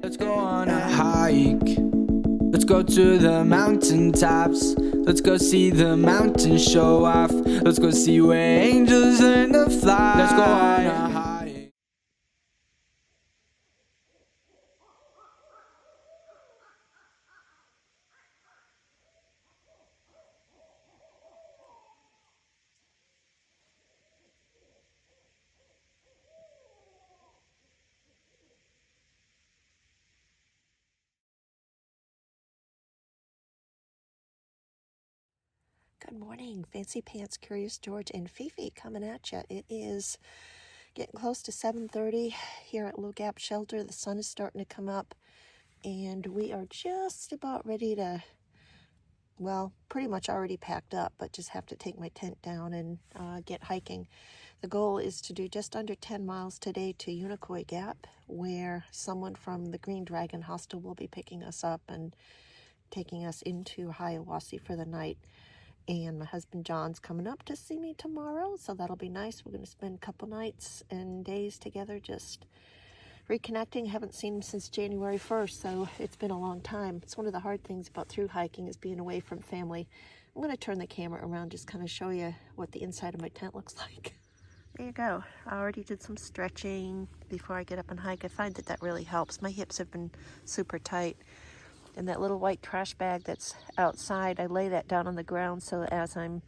Let's go on a hike. Let's go to the mountaintops. Let's go see the mountains show off. Let's go see where angels learn to fly. Let's go on a hike. Good morning, Fancy Pants, Curious George, and Fifi coming at you. It is getting close to 7:30 here at Unicoi Gap shelter. The sun is starting to come up, and we are just about ready to, well, pretty much already packed up, but just have to take my tent down and get hiking. The goal is to do just under 10 miles today to Unicoi Gap, where someone from the Green Dragon Hostel will be picking us up and taking us into Hiawassee for the night. And my husband John's coming up to see me tomorrow, so that'll be nice. We're going to spend a couple nights and days together just reconnecting. Haven't seen him since January 1st, so it's been a long time. It's one of the hard things about through hiking is being away from family. I'm going to turn the camera around, just kind of show you what the inside of my tent looks like. There you go. I already did some stretching before I get up and hike. I find that really helps. My hips have been super tight. And that little white trash bag that's outside, I lay that down on the ground so that as I'm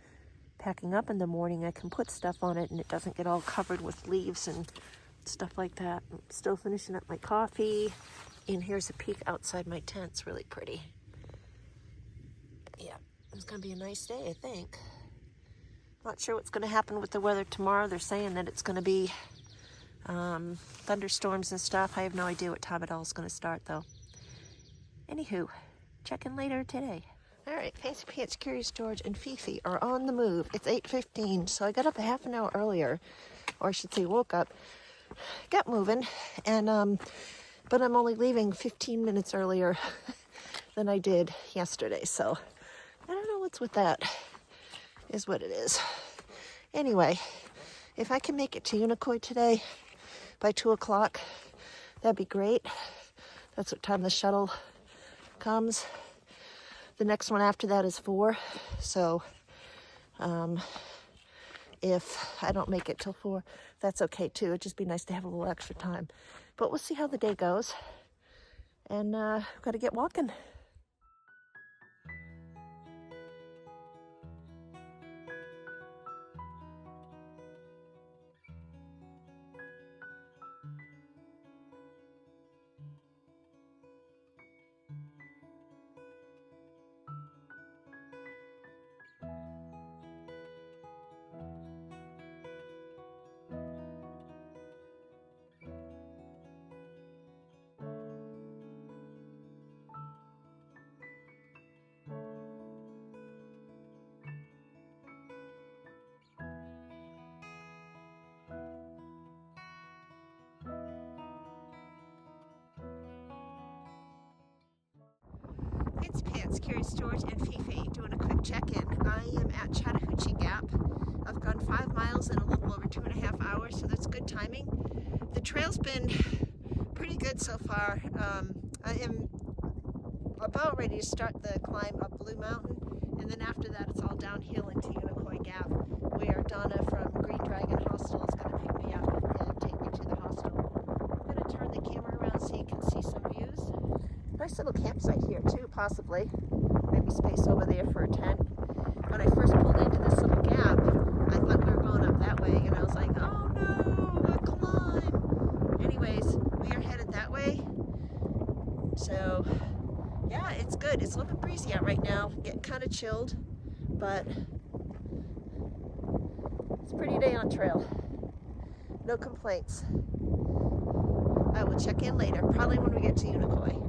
packing up in the morning, I can put stuff on it and it doesn't get all covered with leaves and stuff like that. I'm still finishing up my coffee. And here's a peek outside my tent. It's really pretty. Yeah, it's going to be a nice day, I think. Not sure what's going to happen with the weather tomorrow. They're saying that it's going to be thunderstorms and stuff. I have no idea what time it all is going to start, though. Anywho, check in later today. All right, Fancy Pants, Curious George, and Fifi are on the move. It's 8:15, so I got up a half an hour earlier, or I should say woke up, got moving, and but I'm only leaving 15 minutes earlier than I did yesterday, so I don't know what's with that, is what it is. Anyway, if I can make it to Unicoi today by 2 o'clock, that'd be great. That's what time the shuttle comes. The next one after that is 4, so if I don't make it till 4, that's okay too. It'd just be nice to have a little extra time, but we'll see how the day goes, and got to get walking. It's Pants, Curious George, and Fifi doing a quick check-in. I am at Unicoi Gap. I've gone 5 miles in a little over 2.5 hours, so that's good timing. The trail's been pretty good so far. I am about ready to start the climb up Blue Mountain, and then after that it's all downhill into Unicoi Gap, where Donna from Green Dragon Hostel is going to pick me up and take me to the hostel. I'm going to turn the camera around so you can see some views. Nice little campsite here too, possibly. Maybe space over there for a tent. When I first pulled into this little gap, I thought we were going up that way, and I was like, oh no, a climb. Anyways, we are headed that way. So, yeah, it's good. It's a little bit breezy out right now. Getting kind of chilled, but it's a pretty day on trail. No complaints. I will check in later, probably when we get to Unicoi.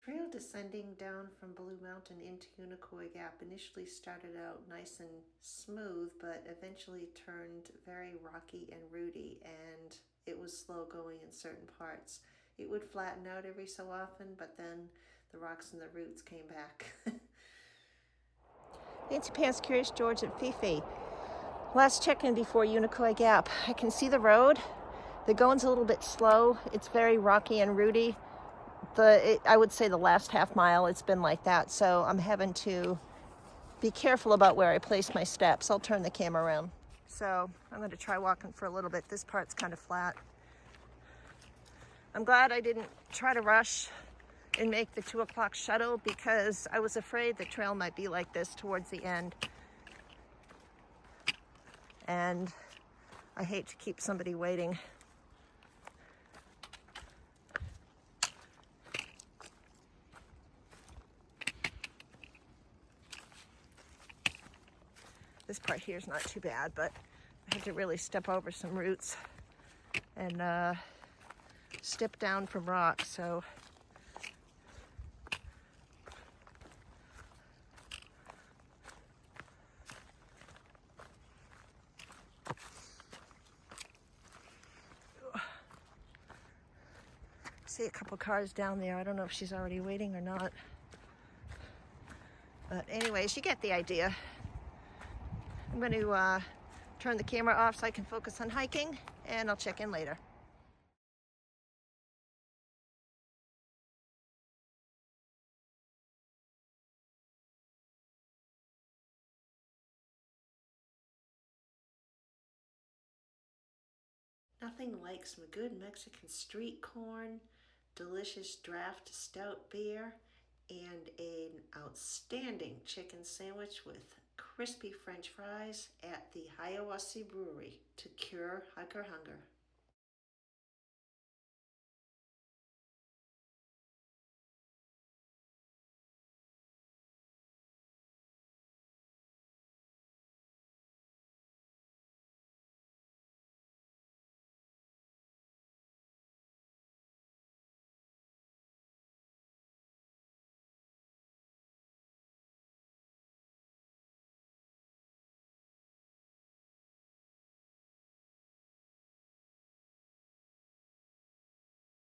Trail descending down from Blue Mountain into Unicoi Gap initially started out nice and smooth, but eventually turned very rocky and rooty, and it was slow going in certain parts. It would flatten out every so often, but then the rocks and the roots came back. Fancy Pants, Curious George, and FiFi. Last check-in before Unicoi Gap. I can see the road. The going's a little bit slow. It's very rocky and rooty. I would say the last half mile it's been like that, so I'm having to be careful about where I place my steps. I'll turn the camera around. So I'm going to try walking for a little bit. This part's kind of flat. I'm glad I didn't try to rush and make the 2 o'clock shuttle because I was afraid the trail might be like this towards the end. And I hate to keep somebody waiting. This part here is not too bad, but I had to really step over some roots and step down from rocks, so see a couple cars down there. I don't know if she's already waiting or not. But anyways, you get the idea. I'm going to turn the camera off so I can focus on hiking, and I'll check in later. Nothing like some good Mexican street corn, delicious draft stout beer, and an outstanding chicken sandwich with crispy French fries at the Hiawassee brewery to cure hiker hunger.